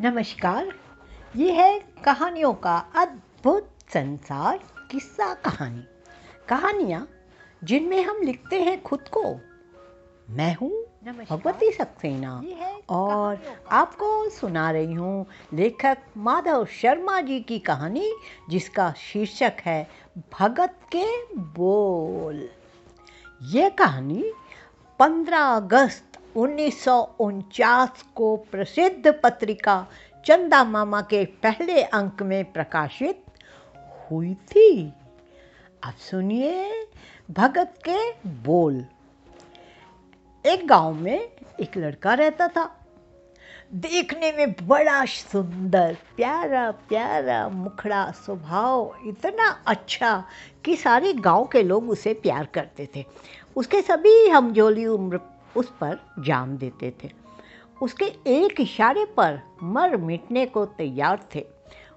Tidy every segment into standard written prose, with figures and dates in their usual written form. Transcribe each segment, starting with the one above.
नमस्कार। ये है कहानियों का अद्भुत संसार। किस्सा कहानी, कहानियाँ जिनमें हम लिखते हैं खुद को। मैं हूँ भगवती सक्सेना और आपको सुना रही हूँ लेखक माधव शर्मा जी की कहानी, जिसका शीर्षक है भगत के बोल। ये कहानी 15 अगस्त 1949 को प्रसिद्ध पत्रिका चंदा मामा के पहले अंक में प्रकाशित हुई थी। अब सुनिए भगत के बोल। एक गांव में एक लड़का रहता था। देखने में बड़ा सुंदर, प्यारा प्यारा मुखड़ा, स्वभाव इतना अच्छा कि सारे गांव के लोग उसे प्यार करते थे। उसके सभी हमजोली उम्र उस पर जान देते थे। उसके एक इशारे पर मर मिटने को तैयार थे।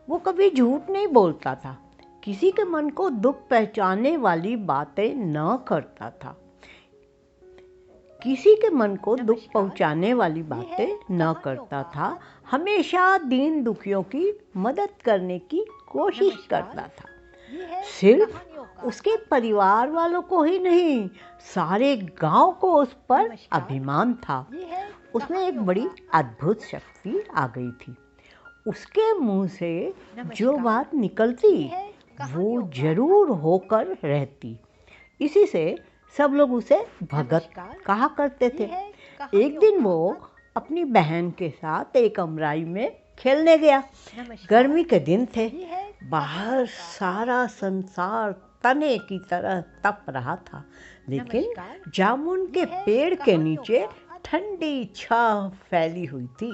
वो कभी झूठ नहीं बोलता था, किसी के मन को दुख पहुंचाने वाली बातें न करता था। किसी के मन को दुख पहुंचाने वाली बातें न करता था। हमेशा दीन दुखियों की मदद करने की कोशिश करता था। सिर्फ उसके परिवार वालों को ही नहीं, सारे गांव को उस पर अभिमान था। उसमें एक बड़ी अद्भुत शक्ति आ गई थी। उसके मुंह से जो बात निकलती वो जरूर होकर रहती। इसी से सब लोग उसे भगत कहा करते थे। एक दिन वो अपनी बहन के साथ एक अमराई में खेलने गया। गर्मी के दिन थे। बाहर सारा संसार तने की तरह तप रहा था, लेकिन जामुन के पेड़ के नीचे ठंडी छांव फैली हुई थी।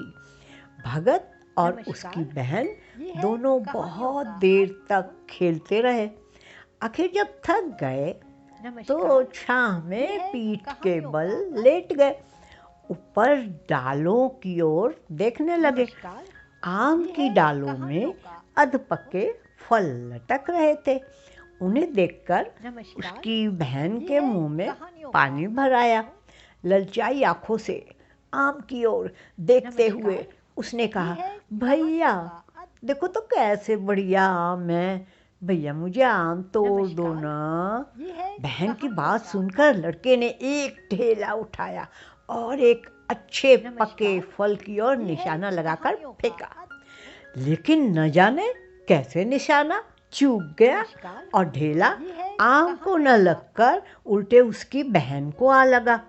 भगत और उसकी बहन दोनों बहुत देर तक खेलते रहे। आखिर जब थक गए तो छांव में पीठ के बल लेट गए। ऊपर डालों की ओर देखने लगे। आम की डालों में अधपके फल लटक रहे थे। उन्हें देखकर उसकी बहन के मुंह में पानी भर आया। ललचाई आंखों से आम की ओर देखते हुए उसने कहा, भैया देखो तो कैसे बढ़िया आम है, भैया मुझे आम तोड़ दो ना। बहन की बात सुनकर लड़के ने एक ढेला उठाया और एक अच्छे पके फल की ओर निशाना लगाकर फेंका। लेकिन न जाने कैसे निशाना चूक गया और ढेला आम को न लगकर उल्टे उसकी बहन को आ लगा।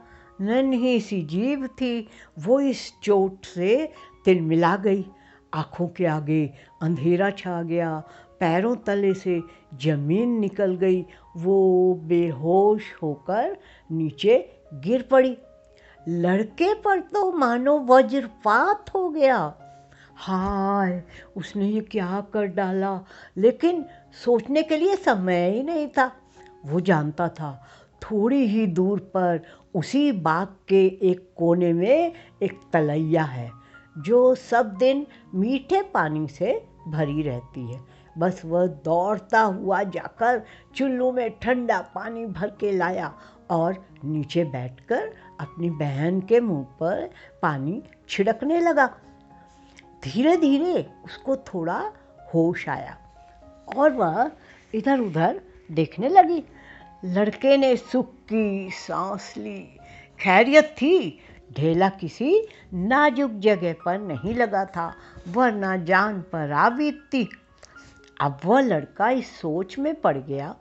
नन्ही सी जीभ थी, वो इस चोट से तिलमिला गई। आंखों के आगे अंधेरा छा गया, पैरों तले से जमीन निकल गई। वो बेहोश होकर नीचे गिर पड़ी। लड़के पर तो मानो वज्रपात हो गया। हाय, उसने ये क्या कर डाला। लेकिन सोचने के लिए समय ही नहीं था। वो जानता था थोड़ी ही दूर पर उसी बाग के एक कोने में एक तलैया है जो सब दिन मीठे पानी से भरी रहती है। बस वह दौड़ता हुआ जाकर चुल्लू में ठंडा पानी भर के लाया और नीचे बैठकर अपनी बहन के मुंह पर पानी छिड़कने लगा। धीरे धीरे उसको थोड़ा होश आया और वह इधर उधर देखने लगी। लड़के ने सुख की सांस ली। खैरियत थी, ढेला किसी नाजुक जगह पर नहीं लगा था, वरना जान पर आ बीतती। अब वह लड़का इस सोच में पड़ गया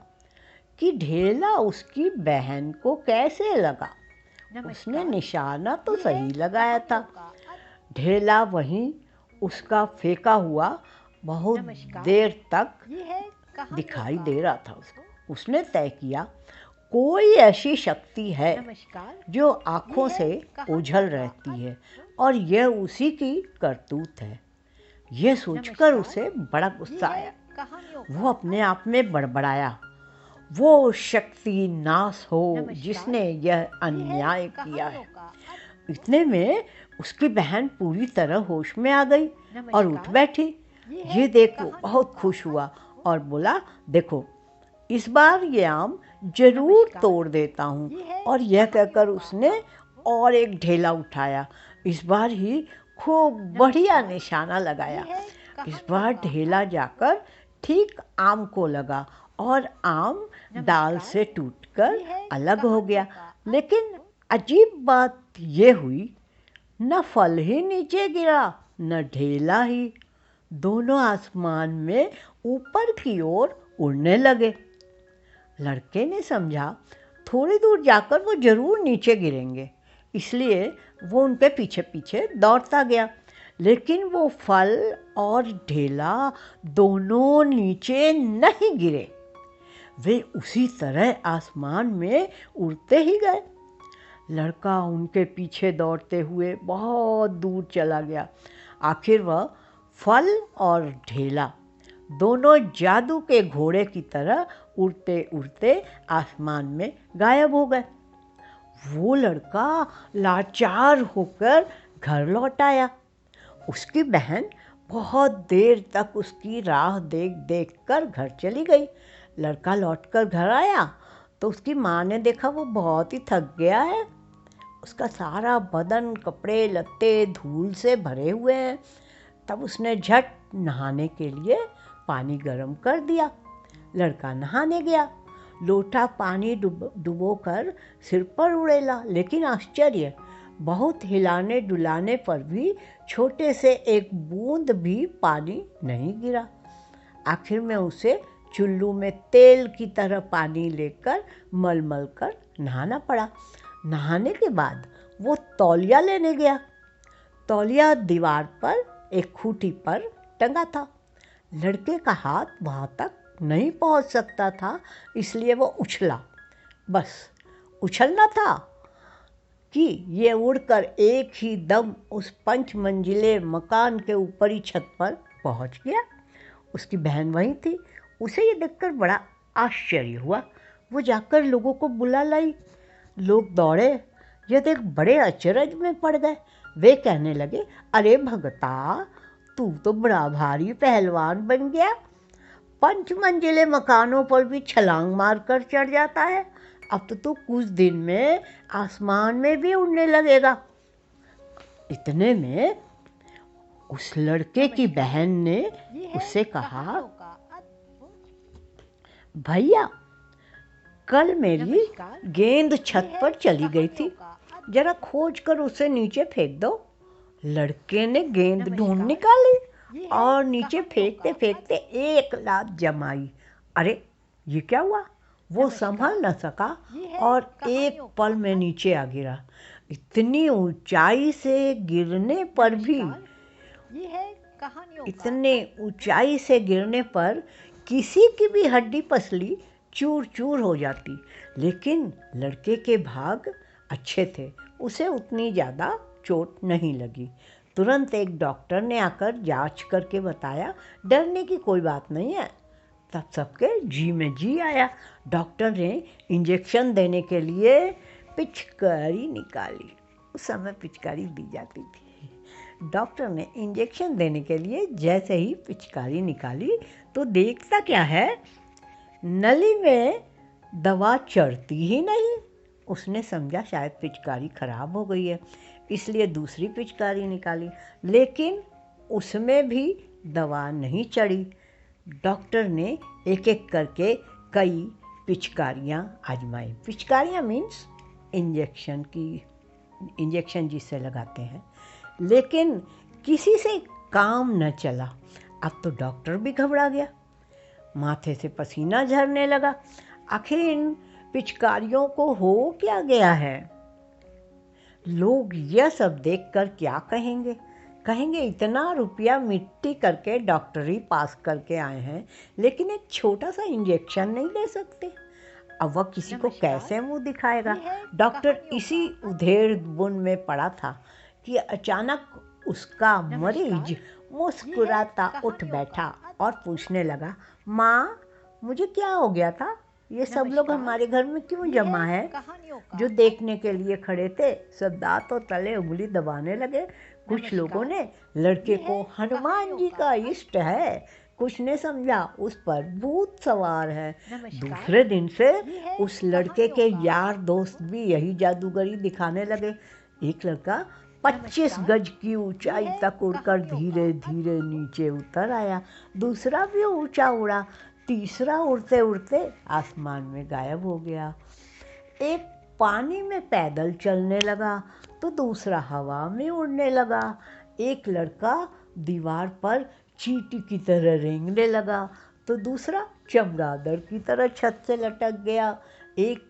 कि ढेला उसकी बहन को कैसे लगा। उसने निशाना तो सही लगाया था। ढेला वहीं उसका फेंका हुआ बहुत देर तक दिखाई दे रहा था उसको। उसने तय किया कोई ऐसी शक्ति है जो आँखों से ओझल रहती है और यह उसी की करतूत है। यह सोचकर उसे बड़ा गुस्सा आया। वो अपने आप में बड़बड़ाया, वो शक्ति नाश हो जिसने यह अन्याय किया है। इतने में उसकी बहन पूरी तरह होश में आ गई और उठ बैठी। ये देख वो बहुत खुश हुआ और बोला, देखो इस बार ये आम जरूर तोड़ देता हूँ। और यह कहकर उसने और एक ढेला उठाया। इस बार ही खूब बढ़िया निशाना लगाया। इस बार ढेला जाकर ठीक आम को लगा और आम डाल से टूटकर अलग हो गया। लेकिन अजीब बात ये हुई, न फल ही नीचे गिरा न ढेला ही, दोनों आसमान में ऊपर की ओर उड़ने लगे। लड़के ने समझा थोड़ी दूर जाकर वो जरूर नीचे गिरेंगे, इसलिए वो उनके पीछे पीछे दौड़ता गया। लेकिन वो फल और ढेला दोनों नीचे नहीं गिरे, वे उसी तरह आसमान में उड़ते ही गए। लड़का उनके पीछे दौड़ते हुए बहुत दूर चला गया। आखिर वह फल और ढेला दोनों जादू के घोड़े की तरह उड़ते उड़ते आसमान में गायब हो गए। वो लड़का लाचार होकर घर लौट आया। उसकी बहन बहुत देर तक उसकी राह देख देख कर घर चली गई। लड़का लौटकर घर आया तो उसकी माँ ने देखा वो बहुत ही थक गया है। उसका सारा बदन, कपड़े लत्ते धूल से भरे हुए हैं। तब उसने झट नहाने के लिए पानी गर्म कर दिया। लड़का नहाने गया, लोटा पानी डुबोकर सिर पर उड़ेला। लेकिन आश्चर्य, बहुत हिलाने डुलाने पर भी छोटे से एक बूंद भी पानी नहीं गिरा। आखिर में उसे चुल्लू में तेल की तरह पानी लेकर मल कर नहाना पड़ा। नहाने के बाद वो तौलिया लेने गया। तौलिया दीवार पर एक खूंटी पर टंगा था। लड़के का हाथ वहाँ तक नहीं पहुँच सकता था, इसलिए वो उछला। बस उछलना था कि ये उड़कर एक ही दम उस 5 मंजिले मकान के ऊपरी छत पर पहुँच गया। उसकी बहन वहीं थी। उसे ये देखकर बड़ा आश्चर्य हुआ। वो जाकर लोगों को बुला लाई। लोग दौड़े, ये देख बड़े अचरज में पड़ गए। वे कहने लगे, अरे भगता, तू तो बड़ा भारी पहलवान बन गया। 5 मंजिले मकानों पर भी छलांग मारकर चढ़ जाता है। अब तो तू कुछ दिन में आसमान में भी उड़ने लगेगा। इतने में उस लड़के की बहन ने उससे कहा, भैया, कल मेरी गेंद छत पर चली गई थी, जरा खोज कर उसे नीचे फेंक दो। लड़के ने गेंद ढूंढ निकाली और नीचे फेंकते फेंकते एक लात जमाई। अरे ये क्या हुआ? वो संभल न सका और एक पल में नीचे आ गिरा। इतनी ऊंचाई से गिरने पर भी किसी की भी हड्डी पसली चूर चूर हो जाती। लेकिन लड़के के भाग अच्छे थे, उसे उतनी ज़्यादा चोट नहीं लगी। तुरंत एक डॉक्टर ने आकर जांच करके बताया, डरने की कोई बात नहीं है। तब सबके जी में जी आया। डॉक्टर ने इंजेक्शन देने के लिए पिचकारी निकाली। उस समय पिचकारी दी जाती थी। डॉक्टर ने इंजेक्शन देने के लिए जैसे ही पिचकारी निकाली तो देखता क्या है, नली में दवा चढ़ती ही नहीं। उसने समझा शायद पिचकारी खराब हो गई है, इसलिए दूसरी पिचकारी निकाली, लेकिन उसमें भी दवा नहीं चढ़ी। डॉक्टर ने एक एक करके कई पिचकारियाँ आजमाई। पिचकारियाँ मीन्स इंजेक्शन जिससे लगाते हैं, लेकिन किसी से काम न चला। अब तो डॉक्टर भी घबरा गया, माथे से पसीना झरने लगा। आखिर इन पिचकारियों को हो क्या गया है? लोग यह सब देखकर क्या कहेंगे? कहेंगे इतना रुपया मिट्टी करके डॉक्टरी पास करके आए हैं, लेकिन एक छोटा सा इंजेक्शन नहीं ले सकते। अब वह किसी को कैसे मुंह दिखाएगा? डॉक्टर इसी उधेड़ बुन में पड़ा था कि अचानक उसका मरीज मुस्कुराता उठ बैठा और पूछने लगा, माँ, मुझे क्या हो गया था? ये सब लोग हमारे घर में क्यों जमा है? जो देखने के लिए खड़े थे सब दांतों तले उंगली दबाने लगे। कुछ लोगों ने लड़के को हनुमान जी का इष्ट है, कुछ ने समझा उस पर भूत सवार है। दूसरे दिन से उस लड़के के यार दोस्त भी यही जादूगरी दिखाने लगे। एक लड़का 25 गज की ऊंचाई तक उड़कर धीरे धीरे नीचे उतर आया। दूसरा भी ऊंचा उड़ा, तीसरा उड़ते उड़ते आसमान में गायब हो गया। एक पानी में पैदल चलने लगा तो दूसरा हवा में उड़ने लगा। एक लड़का दीवार पर चींटी की तरह रेंगने लगा तो दूसरा चमगादड़ की तरह छत से लटक गया। एक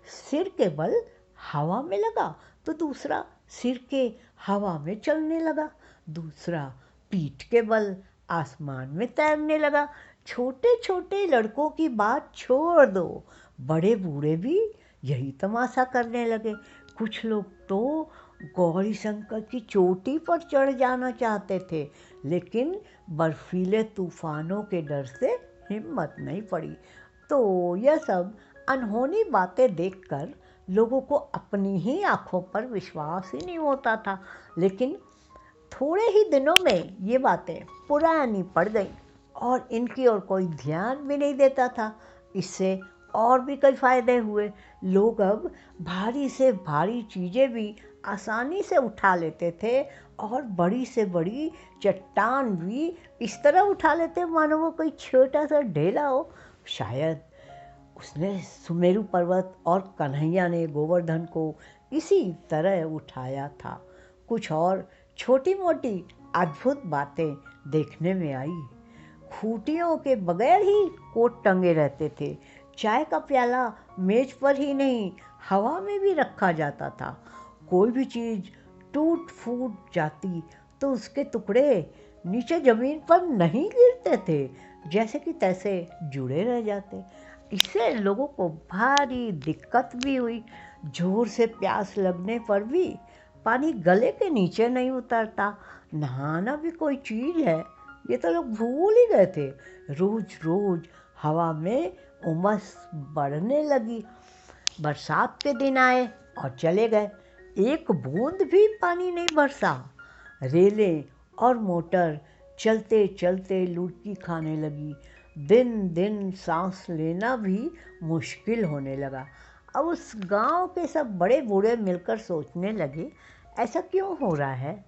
सिर के बल हवा में लगा तो दूसरा सिर के हवा में चलने लगा। दूसरा पीठ के बल आसमान में तैरने लगा। छोटे छोटे लड़कों की बात छोड़ दो, बड़े बूढ़े भी यही तमाशा करने लगे। कुछ लोग तो गौरी शंकर की चोटी पर चढ़ जाना चाहते थे, लेकिन बर्फीले तूफानों के डर से हिम्मत नहीं पड़ी। तो यह सब अनहोनी बातें देखकर लोगों को अपनी ही आँखों पर विश्वास ही नहीं होता था। लेकिन थोड़े ही दिनों में ये बातें पुरानी पड़ गईं और इनकी ओर कोई ध्यान भी नहीं देता था। इससे और भी कई फायदे हुए। लोग अब भारी से भारी चीज़ें भी आसानी से उठा लेते थे और बड़ी से बड़ी चट्टान भी इस तरह उठा लेते मानो वो कोई छोटा सा ढेला हो। शायद उसने सुमेरु पर्वत और कन्हैया ने गोवर्धन को इसी तरह उठाया था। कुछ और छोटी मोटी अद्भुत बातें देखने में आई। खूंटियों के बगैर ही कोट टंगे रहते थे। चाय का प्याला मेज पर ही नहीं, हवा में भी रखा जाता था। कोई भी चीज़ टूट फूट जाती तो उसके टुकड़े नीचे ज़मीन पर नहीं गिरते थे, जैसे कि तैसे जुड़े रह जाते। इससे लोगों को भारी दिक्कत भी हुई। जोर से प्यास लगने पर भी पानी गले के नीचे नहीं उतरता। नहाना भी कोई चीज़ है, ये तो लोग भूल ही गए थे। रोज रोज हवा में उमस बढ़ने लगी। बरसात के दिन आए और चले गए, एक बूंद भी पानी नहीं बरसा। रेलें और मोटर चलते चलते लुढ़की खाने लगी। दिन दिन सांस लेना भी मुश्किल होने लगा। अब उस गांव के सब बड़े बूढ़े मिलकर सोचने लगे, ऐसा क्यों हो रहा है।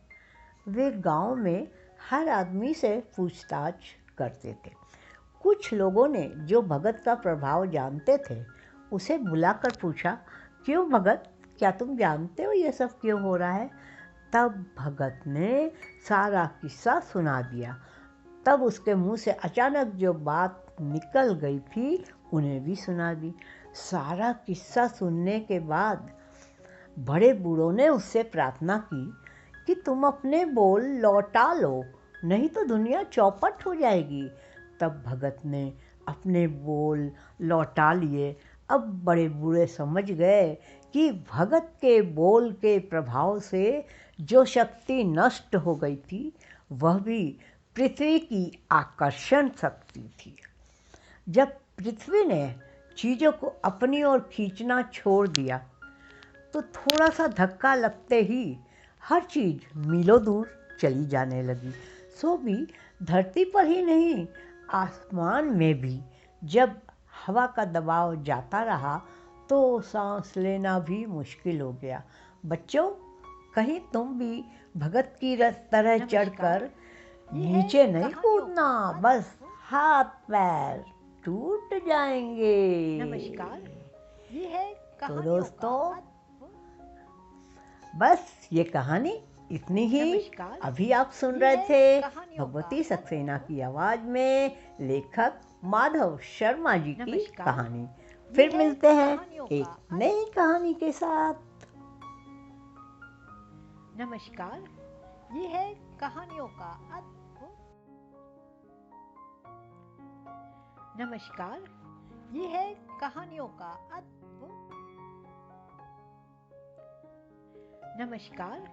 वे गांव में हर आदमी से पूछताछ करते थे। कुछ लोगों ने जो भगत का प्रभाव जानते थे उसे बुलाकर पूछा, क्यों भगत, क्या तुम जानते हो ये सब क्यों हो रहा है। तब भगत ने सारा किस्सा सुना दिया। तब उसके मुंह से अचानक जो बात निकल गई थी उन्हें भी सुना दी। सारा किस्सा सुनने के बाद बड़े बूढ़ों ने उससे प्रार्थना की कि तुम अपने बोल लौटा लो, नहीं तो दुनिया चौपट हो जाएगी। तब भगत ने अपने बोल लौटा लिए। अब बड़े बूढ़े समझ गए कि भगत के बोल के प्रभाव से जो शक्ति नष्ट हो गई थी वह भी पृथ्वी की आकर्षण शक्ति थी। जब पृथ्वी ने चीज़ों को अपनी ओर खींचना छोड़ दिया तो थोड़ा सा धक्का लगते ही हर चीज़ मीलों दूर चली जाने लगी। सो भी धरती पर ही नहीं, आसमान में भी जब हवा का दबाव जाता रहा तो सांस लेना भी मुश्किल हो गया। बच्चों, कहीं तुम भी भगत की तरह चढ़कर नीचे नहीं कूदना, बस हाथ पैर टूट जाएंगे। नमस्कार, ये है तो दोस्तों, बस ये कहानी इतनी ही। अभी आप सुन रहे थे भगवती सक्सेना की आवाज़ में लेखक माधव शर्मा जी की कहानी। फिर मिलते हैं एक नई कहानी के साथ। नमस्कार, ये है कहानियों का अद्भुत। नमस्कार, ये है कहानियों का अद्भुत। नमस्कार,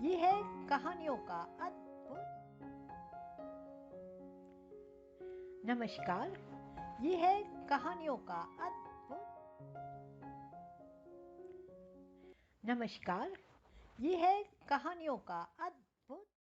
ये है कहानियों का अद्भुत। नमस्कार, ये है कहानियों का अद्भुत। नमस्कार, ये है कहानियों का अद्भुत।